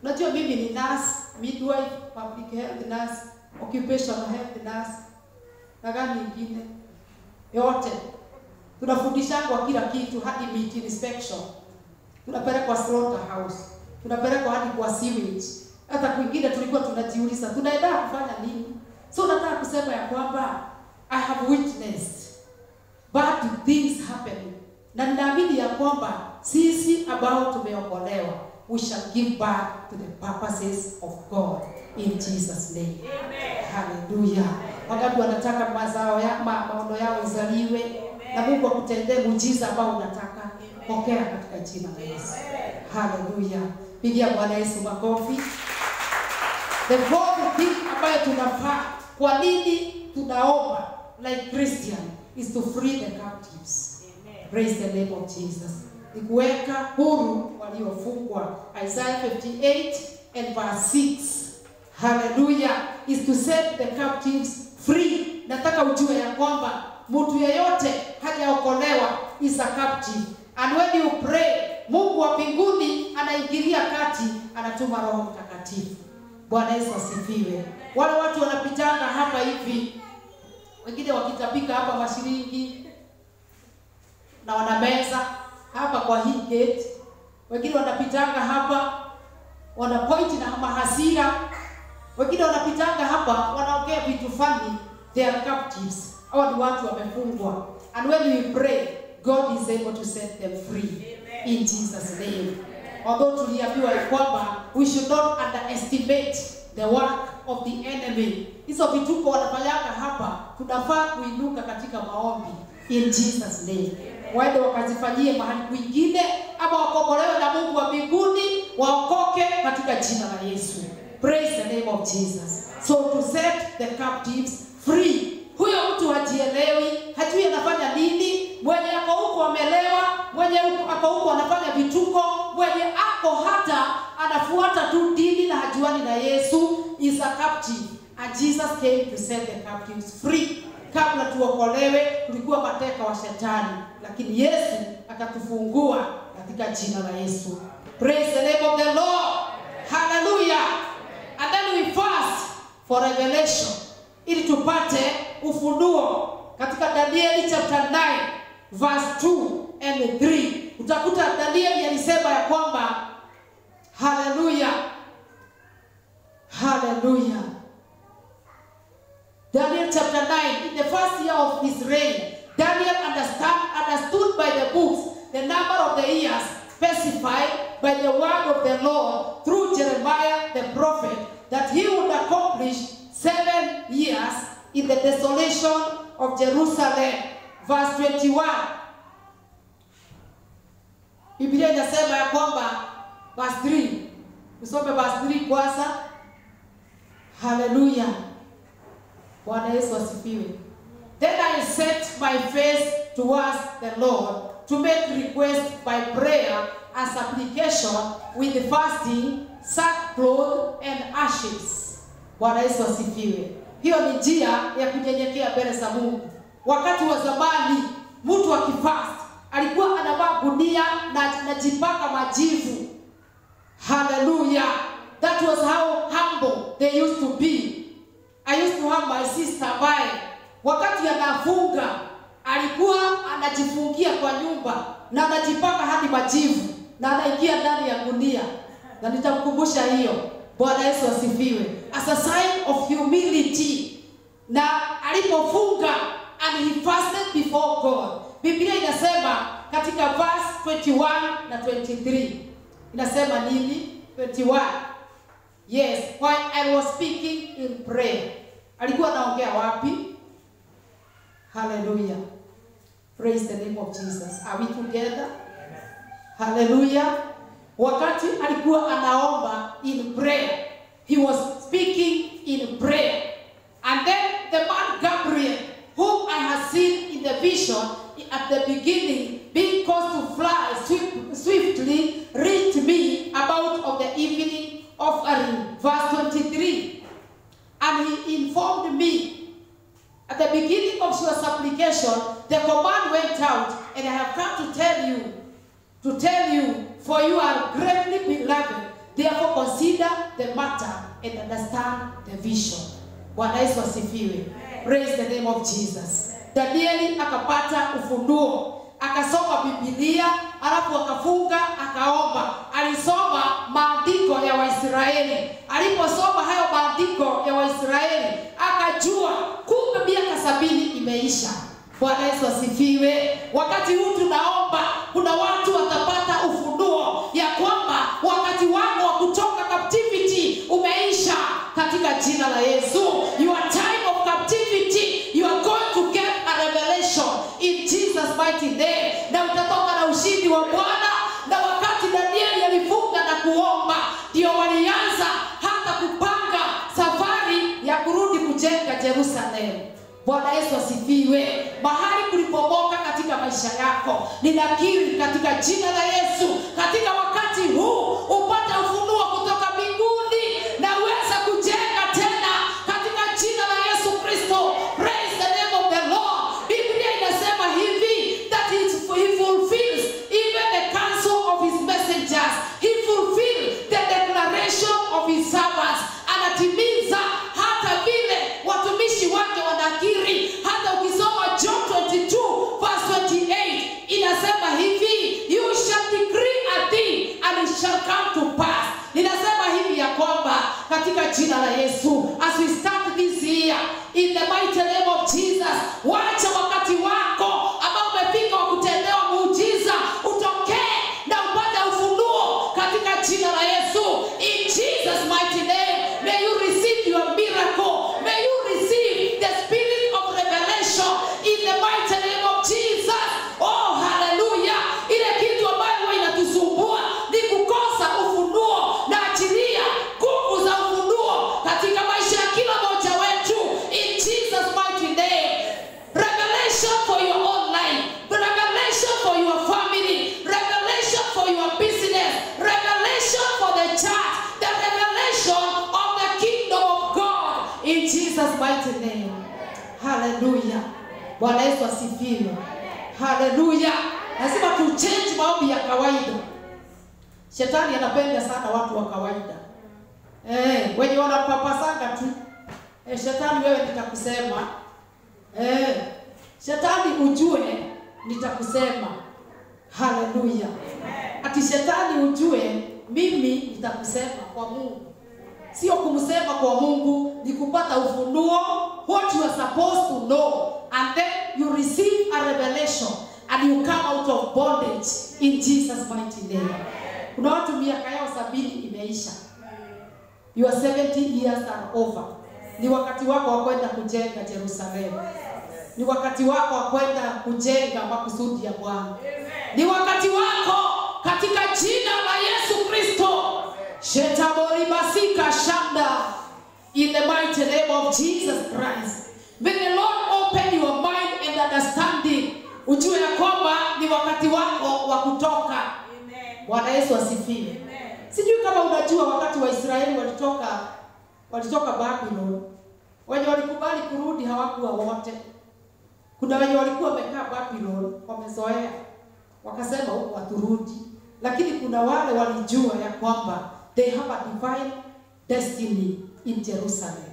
Unajua mimi ni nurse, midwife, public health nurse, occupational health nurse, na gani nyingine yote. Tunafundisha kwa kila kitu, hadi meat inspection. Tunapeleka kwa slaughterhouse. Tunapeleka hadi kwa sewage. Hata kwingine tulikuwa tunajiuliza tunaenda kufanya nini? So nataka kusema ya kwamba I have witnessed bad things happening. Na ninaamini ya kwamba sisi ambao tumeokolewa, we shall give back to the purposes of God in Jesus' name. Amen. Hallelujah. Wakati wanataka mazao ya maono yao izaliwe, na Mungu akutendee muujiza ambao unataka, pokea katika jina la Yesu. Hallelujah. Pigia Bwana Yesu makofi. The fourth thing ambayo tunafaa, kwa nini tunaomba like Christian, is to free the captives. Amen. Praise the name of Jesus. Ni kuweka huru waliofungwa. Isaiah 58 and verse 6. Hallelujah. Is to set the captives free. Nataka ujue ya kwamba mtu yeyote hajaokolewa is a captive. And when you pray, Mungu wa mbinguni anaingilia kati, anatuma Roho Mtakatifu. Bwana Yesu asifiwe. Wale watu wanapitanga hapa hivi, wengine wakitapika hapa mashilingi na wanameza hapa kwa hii gate, wengine wanapitanga hapa wana point na mahasira, wengine wanapitanga hapa wanaongea vitu funny. They are captives. Hao ni watu wamefungwa. And when we pray, God is able to set them free. Amen. In Jesus' name. Although tuliambiwa ya kwamba we should not underestimate the work of the enemy. Hizo vituko wanafanyanga hapa, tunafaa kuinuka katika maombi in Jesus' name. Waende wakazifanyie mahali kwingine, ama wakombolewe na Mungu wa mbinguni, waokoke katika jina la Yesu. Praise the name of Jesus. So to set the captives free. Huyo mtu hajielewi, hajui anafanya nini, mwenye ako huko amelewa, mwenye ako huko anafanya vituko, mwenye ako hata anafuata tu dini na hajuani na Yesu, is a captive. And Jesus came to set the captives free. Kabla tuokolewe tulikuwa mateka wa shetani, lakini Yesu akatufungua katika jina la Yesu. Praise the name of the Lord. Hallelujah. And then we fast for revelation, ili tupate ufunuo. Katika Danieli chapter 9 verse 2 and 3 utakuta Danieli alisema ya kwamba hallelujah, hallelujah. Daniel chapter 9, in the first year of his reign, Daniel understood by the books the number of the years specified by the word of the Lord through Jeremiah the prophet that he would accomplish 7 years in the desolation of Jerusalem. Verse 21. Biblia inasema ya kwamba verse 3. Usome verse 3 kwanza. Hallelujah. Bwana Yesu asifiwe. Then I set my face towards the Lord to make request by prayer and supplication with fasting, sackcloth and ashes. Bwana Yesu asifiwe. Hiyo ni njia ya kunyenyekea mbele za Mungu. Wakati wa zamani mtu akifast alikuwa anavaa gunia na anajipaka majivu. Hallelujah. That was how humble they used to be. I used to have my sister by wakati anafunga alikuwa anajifungia kwa nyumba na anajipaka hadi majivu na anaingia ndani ya gunia. Na nitamkumbusha hiyo. Bwana Yesu asifiwe. As a sign of humility. Na alipofunga and he fasted before God. Biblia inasema katika verse 21 na 23. Inasema nini? 21. Yes, while I was speaking in prayer. Alikuwa anaongea wapi? Hallelujah. Praise the name of Jesus. Are we together? Hallelujah. Wakati alikuwa anaomba in prayer. He was speaking in prayer. And then the man Gabriel, whom I had seen in the vision at the beginning, being caused to fly swiftly, reached me about of the evening offering. Verse 23. And he informed me at the beginning of your supplication, the command went out, and I have come to tell you, for you are greatly beloved. Therefore consider the matter and understand the vision. Bwana Yesu asifiwe. Praise the name of Jesus. Danieli akapata ufunuo, akasoma Biblia, alafu akafunga, akaomba. Alisoma maandiko ya Waisraeli. Aliposoma hayo maandiko ya Waisraeli, akajua kumbe miaka 70 imeisha. Bwana Yesu asifiwe. Wakati huu tunaomba, kuna watu watapata ufunuo ya kwamba wakati wao wa kutoka captivity umeisha katika jina la Yesu. Your time of captivity, you are going to get a revelation in Jesus mighty name. Na utatoka na ushindi wa Bwana. Na wakati Danieli alifunga na kuomba, ndio walianza hata kupanga safari ya kurudi kujenga Jerusalem. Bwana Yesu asifiwe. Mahali kulipomoka katika maisha yako, ninakiri katika jina la Yesu, katika wakati huu upata ufunuo kutoka mbinguni na uweza kujenga tena katika jina la Yesu Kristo. Praise the name of the Lord. Biblia inasema hivi that he fulfills even the counsel of his messengers. He fulfills the declaration of his servants. Anatimiza hata vile watumishi wake wanakiri. Hata ukisoma John 22 verse 28 inasema hivi, you shall decree a thing and it shall come to pass. Ninasema hivi ya kwamba katika jina la Yesu, as we start this year in the mighty name of Jesus, wacha wakati wako ambao umefika wa kutendewa muujiza utokee na upate ufunuo katika jina la Yesu. In Jesus mighty name, may you receive your miracle. May you receive the spirit of revelation in the mighty name of Jesus. Oh, hallelujah. Ile kitu ambayo inatusumbua ni kukosa ufunuo, na achilia nguvu za ufunuo katika maisha ya kila mmoja wetu in Jesus mighty name. Revelation for your own life, revelation for your family, revelation for your business, revelation for the church, the revelation of the kingdom of God in Jesus mighty name. Hallelujah. Bwana Yesu asifiwe. Hallelujah. Lazima tu change maombi ya kawaida. Shetani anapenda sana watu wa kawaida. Wenye wanapapasanga tu. Shetani wewe nitakusema. Shetani ujue nitakusema. Hallelujah. Ati shetani ujue mimi nitakusema kwa Mungu. Sio kumsema kwa Mungu, ni kupata ufunuo what you are supposed to know, and then you receive a revelation and you come out of bondage in Jesus mighty name. Kuna watu miaka yao 70 imeisha. Your 70 years are over. Ni wakati wako wa kwenda kujenga Yerusalemu. Ni wakati wako wa kwenda kujenga makusudi ya Bwana. Ni wakati wako katika jina la Yesu Kristo. Shetabori basika shanda. In the mighty name of Jesus Christ. May the Lord open your mind and understanding. Ujue ya kwamba ni wakati wako wa kutoka. Bwana Yesu asifiwe. Sijui kama unajua wakati wa Israeli walitoka Babylon. Wenye walikubali kurudi hawakuwa wote. Kuna wenye walikuwa wamekaa Babylon, wamezoea. Wakasema huko waturudi. Lakini kuna wale walijua ya kwamba they have a divine destiny in Jerusalem.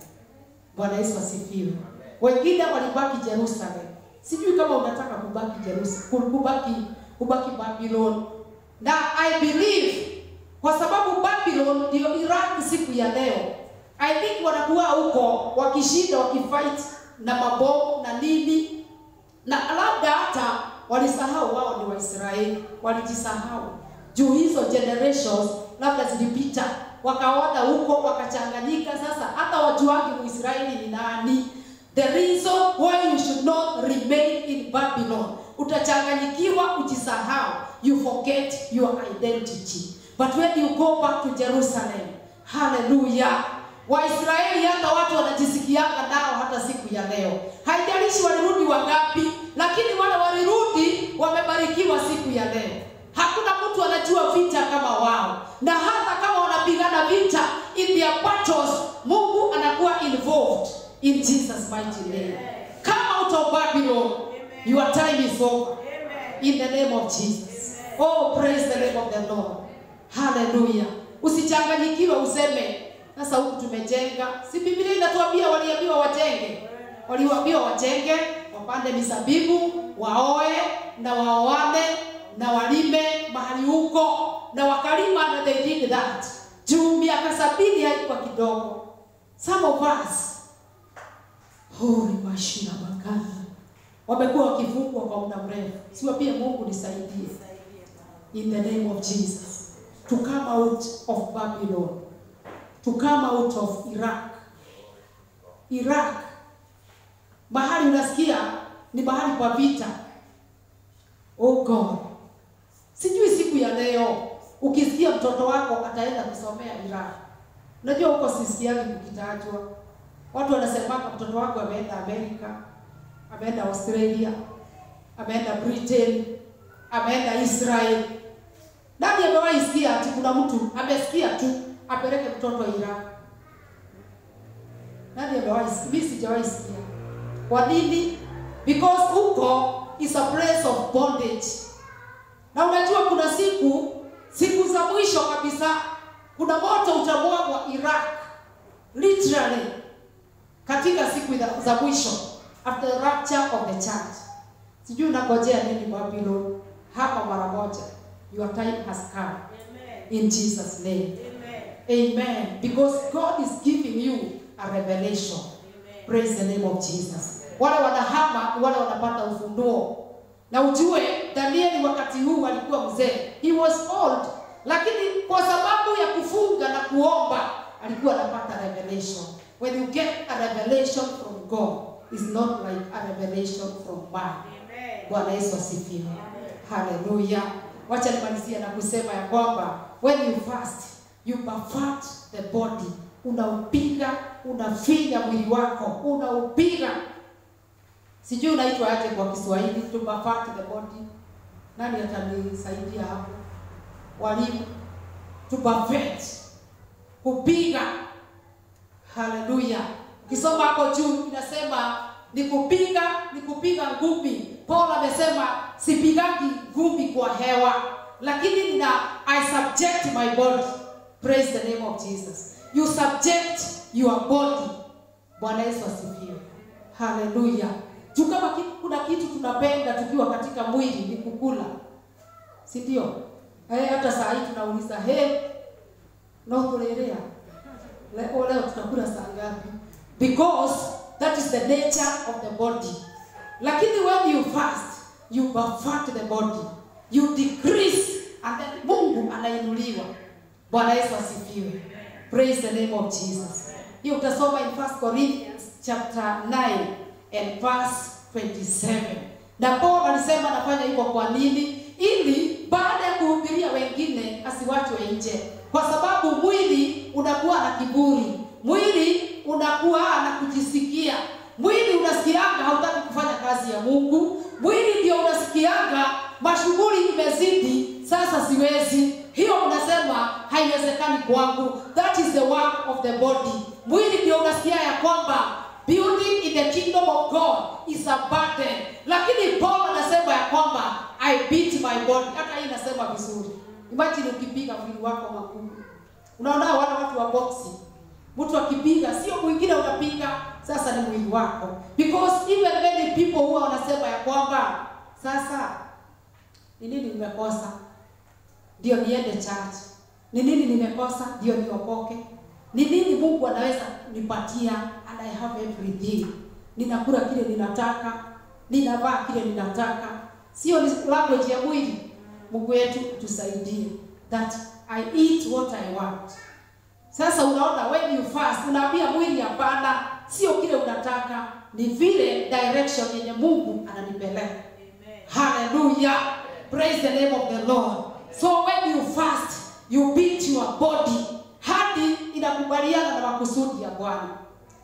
Bwana Yesu asifiwe. Wengine walibaki Jerusalem. Sijui kama unataka kubaki Jerusalem, kubaki Babylon. Na I believe kwa sababu Babylon ndio Iraq siku ya leo. I think wanakuwa huko wakishinda wakifight na mabomu na nini. Na labda hata walisahau wao ni Waisraeli, walijisahau. Juu hizo generations labda zilipita, wakaona huko wakachanganyika. Sasa hata wajuangi Muisraeli ni nani. The reason why you should not remain in Babylon, utachanganyikiwa, ujisahau, you forget your identity. But when you go back to Jerusalem, hallelujah, Waisraeli hata watu wanajisikianga nao hata siku ya leo. Haijalishi walirudi wangapi, lakini wale walirudi wamebarikiwa siku ya leo. Hakuna mtu anajua vita kama wao. Na hata kama wanapigana vita in their battles, Mungu anakuwa involved in Jesus mighty name. Come out of Babylon. Your time is over. In the name of Jesus. Oh, praise the name of the Lord. Hallelujah. Usichanganyikiwe useme sasa huku tumejenga. Si Biblia inatuambia waliambiwa wajenge. Waliambiwa wajenge, wapande mizabibu, waoe na waoane na walime mahali huko na wakalima, na they did that. Juu miaka 70 haikuwa kidogo. Some of us holy mashina makana wamekuwa wakifungwa kwa muda mrefu. Siwaambie Mungu nisaidie. In the name of Jesus. To come out of Babylon. To come out of Iraq. Iraq. Mahali unasikia ni mahali pa vita. Oh God. Sijui siku ya leo ukisikia mtoto wako ataenda kusomea Iraq. Unajua huko sisikiani kukitajwa. Watu wanasema mtoto wako ameenda Amerika, ameenda Australia, ameenda Britain, ameenda Israel. Nani amewahi sikia ati kuna mtu amesikia tu apeleke mtoto Iraq? Nani amewahi sikia? Mimi sijawahi sikia. Kwa nini? Because huko is a place of bondage. Na unajua kuna siku za mwisho kabisa, kuna moto utamwagwa Iraq. Literally katika siku za mwisho, after the rapture of the church. Sijui unangojea nini Babylon? Hapa mara moja. Your time has come. Amen. In Jesus name. Amen. Amen. Because God is giving you a revelation. Amen. Praise the name of Jesus. Wale wanahama, wale wanapata ufunuo. Na ujue Danieli wakati huu alikuwa mzee. He was old. Lakini kwa sababu ya kufunga na kuomba, alikuwa anapata revelation. When you get a revelation from God, it's not like a revelation from man. Bwana Yesu asifiwe. Hallelujah. Wacha nimalizie na kusema ya kwamba when you fast, you perfect the body. Unaupiga, unafinya mwili wako, unaupiga. Sijui unaitwa aje kwa Kiswahili, to perfect the body. Nani atanisaidia hapo? Walimu. To perfect. Kupiga. Hallelujah. Ukisoma hapo juu inasema ni kupiga ngumi. Paul amesema sipigangi ngumi kwa hewa, lakini I subject my body. Praise the name of Jesus. You subject your body. Bwana Yesu asifiwe. Hallelujah. Kama kuna kitu tunapenda tukiwa katika mwili ni kukula. Si ndio? Hata saa hii tunauliza, no tulelea. Leo tutakula saa ngapi? Because that is the nature of the body. Lakini when you fast, you perfect the body. You decrease and then Mungu anainuliwa. Bwana Yesu asifiwe. Praise the name of Jesus. Hiyo utasoma in 1 Corinthians chapter 9 and verse 27. Na Paul alisema anafanya hivyo kwa nini? Ili baada ya kuhubiria wengine asiwachwe nje. Kwa sababu mwili unakuwa na kiburi. Mwili unakuwa na kujisikia. Mwili unasikianga hautaki kufanya kazi ya Mungu. Mwili ndio unasikianga mashughuli imezidi, sasa siwezi. Hiyo unasema haiwezekani kwangu. That is the work of the body. Mwili ndio unasikia ya kwamba building in the kingdom of God is a burden. Lakini Paul anasema ya kwamba I beat my body. Hata hii inasema vizuri. Imagine ukipiga mwili wako makubwa. Unaona wale watu wa boxing. Mtu akipiga sio mwingine unapiga, sasa ni mwili wako. Because even many people huwa wanasema ya kwamba sasa ni nini nimekosa ndio niende church? Ni nini nimekosa ndio niokoke? Ni nini Mungu anaweza nipatia and I have everything? Ninakula kile ninataka, ninavaa kile ninataka. Sio ni language ya mwili. Mungu wetu tusaidie that I eat what I want. Sasa unaona when you fast unaambia mwili hapana, sio kile unataka, ni vile direction yenye Mungu ananipeleka. Hallelujah. Praise the name of the Lord. So when you fast, you beat your body hadi inakubaliana na makusudi ya Bwana.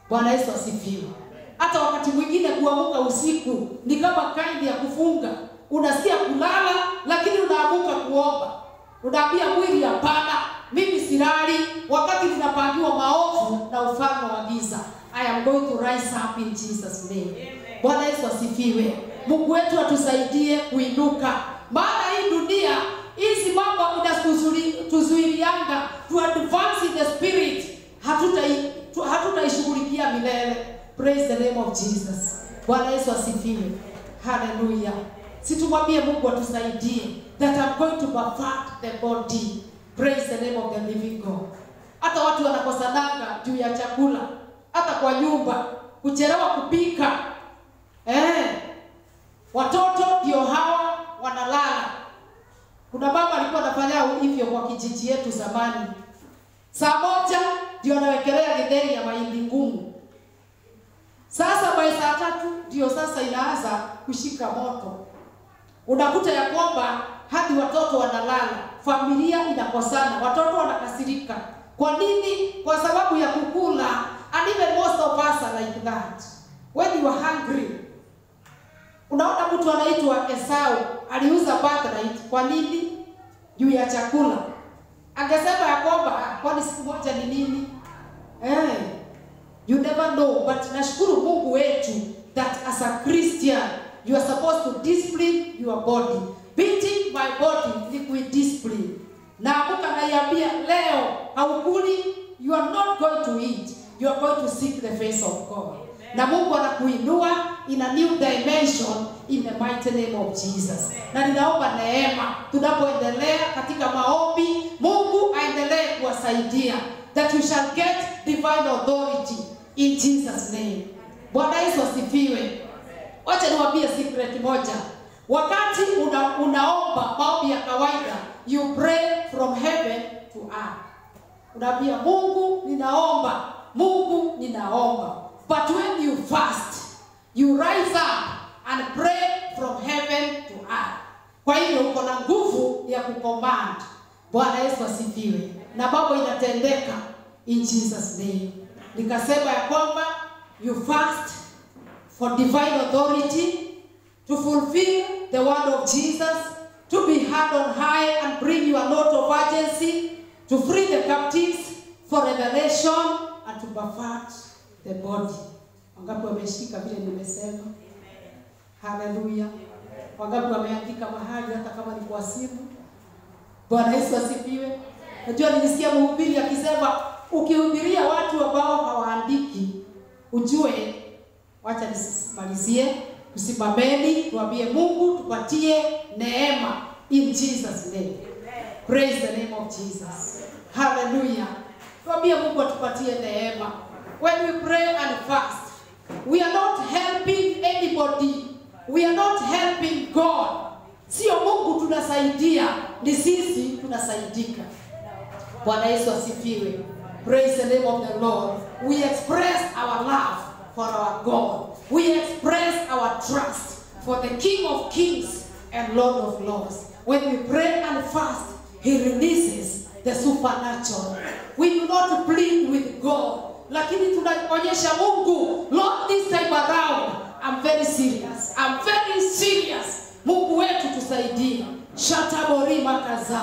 Bwana Yesu asifiwe. Hata wakati mwingine kuamka usiku ni kama kaidi ya kufunga. Unasikia kulala lakini unaamuka kuomba. Unaambia mwili hapana, mimi silali wakati ninapangiwa maovu na ufalme wa giza. I am going to rise up in Jesus name. Bwana Yesu asifiwe. Mungu wetu atusaidie kuinuka. Maana hii dunia hizi mambo inatuzuilianga to advance in the spirit. Hatutaishughulikia milele. Praise the name of Jesus. Bwana Yesu asifiwe. Hallelujah. Situmwambie Mungu atusaidie that I'm going to perfect the body. Praise the name of the living God. Hata watu wanakosananga juu ya chakula. Hata kwa nyumba kuchelewa kupika. Watoto ndio hawa wanalala. Kuna mama alikuwa anafanya hivyo kwa kijiji yetu zamani. Saa moja ndio anawekelea githeri ya mahindi ngumu. Sasa by saa 3 ndio sasa inaanza kushika moto. Unakuta ya kwamba hadi watoto wanalala, familia inakosana, watoto wanakasirika. Kwa nini? Kwa sababu ya kukula. And even most of us are like that. When you are hungry, unaona mtu anaitwa Esau aliuza birthright. Kwa nini? Juu ya chakula. Angesema ya kwamba kwani siku moja ni nini? You never know. But nashukuru Mungu wetu that as a Christian you are supposed to discipline your body. Beating my body ni kuidiscipline. Na amuka naiambia leo haukuli, you are not going to eat. You are going to seek the face of God. Na Mungu anakuinua in a new dimension in the mighty name of Jesus. Na ninaomba neema tunapoendelea katika maombi, Mungu aendelee kuwasaidia that you shall get divine authority in Jesus name. Bwana Yesu asifiwe. Wacha niwaambie secret moja. Wakati unaomba maombi ya kawaida, you pray from heaven to earth. Unaambia Mungu ninaomba, Mungu ninaomba. But when you fast, you rise up and pray from heaven to earth. Kwa hiyo uko na nguvu ya kucommand. Bwana Yesu asifiwe. Na mambo inatendeka in Jesus name. Nikasema ya kwamba you fast for divine authority, to fulfill the word of Jesus, to be held on high and bring you a note of urgency, to free the captives, for revelation, and to perfect the body. Wangapi wameshika vile nimesema? Hallelujah. Wangapi wameandika mahali hata kama ni kwa simu? Bwana Yesu asifiwe. Najua nilisikia mhubiri akisema ukihubiria watu ambao hawaandiki, ujue, wacha nisimalizie, tusimameni tuambie Mungu tupatie neema in Jesus name. Praise the name of Jesus. Hallelujah. Tuambie Mungu atupatie neema. When we pray and fast, we are not helping anybody. We are not helping God. Sio Mungu tunasaidia. ni sisi tunasaidika. Bwana Yesu asifiwe. Praise the name of the Lord. We express our love for our God. We express our trust for the King of Kings and Lord of Lords. When we pray and fast, He releases the supernatural. We do not plead with God, lakini tunaonyesha Mungu, Lord, this time around, I'm very serious. I'm very serious. Mungu wetu tusaidie. Shataborima kaza,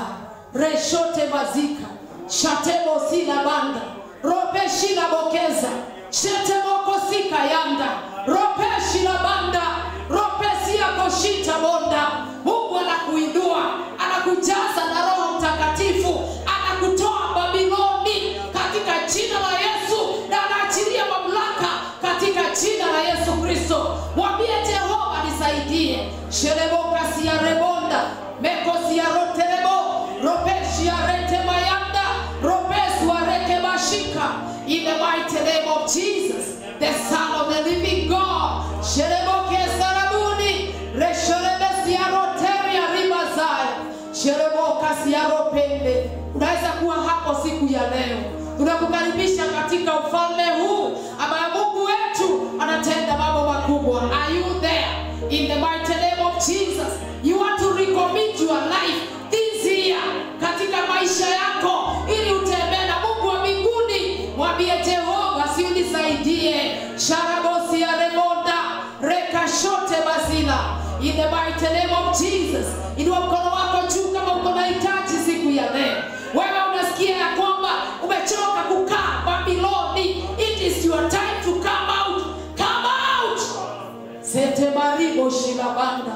reshote mazika, shatebo sila banda, rope shila bokeza, shetebo kosika yanda, rope shila banda, rope siya koshita bonda. Mungu anakuinua, anakujaza na Roho Mtakatifu, anakutoa Babiloni katika jina la Yesu, na anaachilia mamlaka katika jina la Yesu Kristo. Mwambie Jehova nisaidie. Sherebo kasi ya rebonda, mekosi ya roterebo, ropeshi ya rete mayanda, ropesu wa reke bashika. In the mighty name of Jesus, the Son of the living God. Sherebo kesarabuni, reshorebesi ya roteri ya ribazaya, sherebo kasi ya ropende. Unaweza kuwa hapo siku ya leo. Tunakukaribisha katika ufalme huu ambaye Mungu wetu anatenda mambo makubwa. Are you there? In the mighty name of Jesus, you want to recommit your life this year katika maisha yako ili utembee na Mungu wa mbinguni. Mwambie Jehova, si unisaidie. Sharabosi ya remonda, rekashote bazila. In the mighty name of Jesus, inua mkono wako juu kama uko na hitaji siku ya leo. Wewe unasikia ya kwamba umechoka kukaa Babiloni. It is your time to come out. Come out. Sete maribo shilabanda.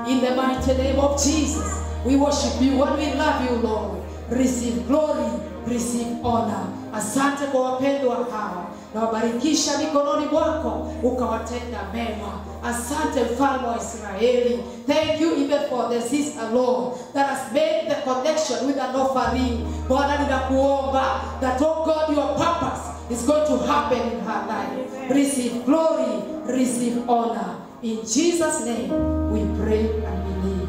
In the mighty name of Jesus, we worship you and we love you, Lord. Receive glory, receive honor. Asante kwa wapendwa hawa, na wabarikisha mikononi mwako ukawatenda mema. Asante mfalme wa Israeli. Thank you even for the sister Lord that has made the connection with an offering. Bwana ninakuomba that, oh God, your purpose is going to happen in her life. Receive glory, receive honor. In Jesus' name we pray and believe.